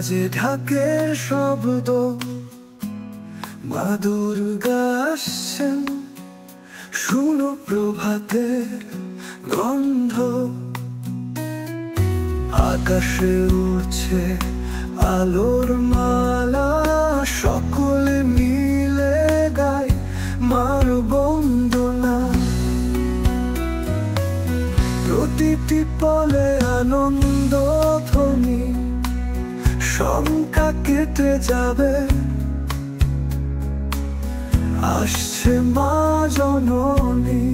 বাজে ঢাকের শব্দ, মা দুর্গা আসছেন, শুনো প্রভাতের গন্ধ। আকাশে উড়ছে আলোর মালা, সকলে মিলে গায় মার বন্দনা। প্রতিটি পলে আনন্দ ধ্বনি, শঙ্কা কেটে যাবে, আসছে মা জননী।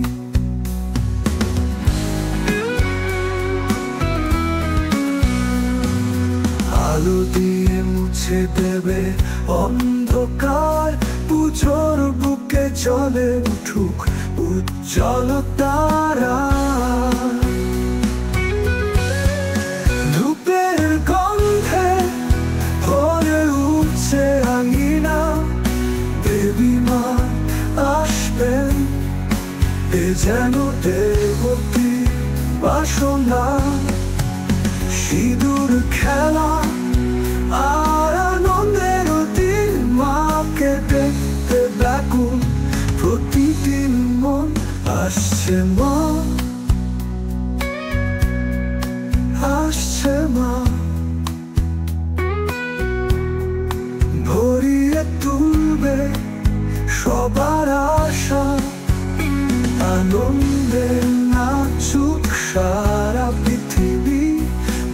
আলো দিয়ে মুছে দেবে অন্ধকার, পুজোর বুকে চলে উঠুক উজ্জ্বল তারা। ধূপের গন্ধে ভরে উঠছে আঙিনা, দেবী মা আসবেন, এ যেন দেবতী বাসনা। সিঁদুর খেলা আর আনন্দের দিন, মাকে দেখতে ব্যাকুল প্রতিদিন মন। আসছে মা, আসছে মা, ভরিয়ে তুলবে সবার আশা। আনন্দে নাচুক সারা পৃথিবী,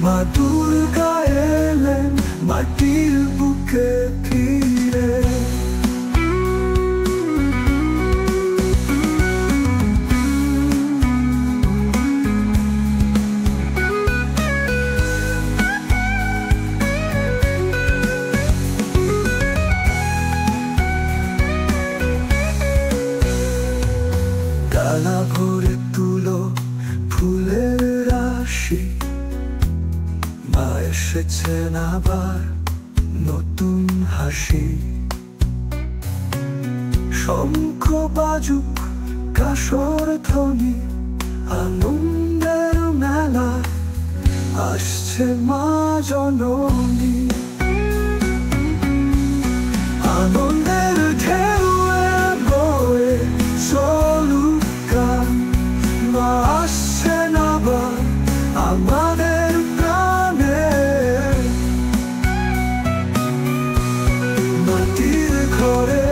মা দুর্গা এলেন মাটির বুকে ফিরে। ডালা ভরে তুলো ফুলের রাশি, মা এসেছেন আবার নতুন হাসি। শঙ্খ বাজুক কাসর ধ্বনি, আনন্দের মেলা, আসছে মা জননী। আনন্দের ঢেউয়ে বয়ে চলুক গান, মা আসছেন আবার আমাদের প্রাণে। মাটির ঘরে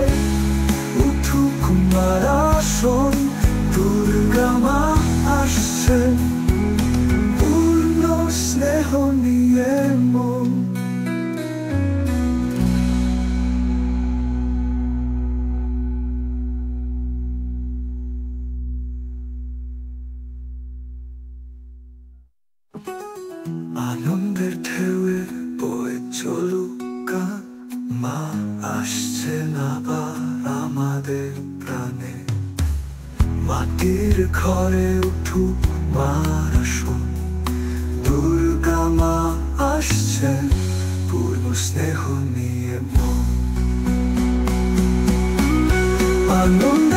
উঠুক মার আসন, দুর্গা মা আসছেন, পূর্ণ স্নেহ নিয়ে মন। আনন্দের ঢেউয়ে বয়ে চলুক গান, মা আসছেন আবার আমাদের প্রাণে। মাটির ঘরে উঠুক মার আসন, দুর্গা মা আসছেন, পূর্ণ স্নেহ নিয়ে মন। আনন্দ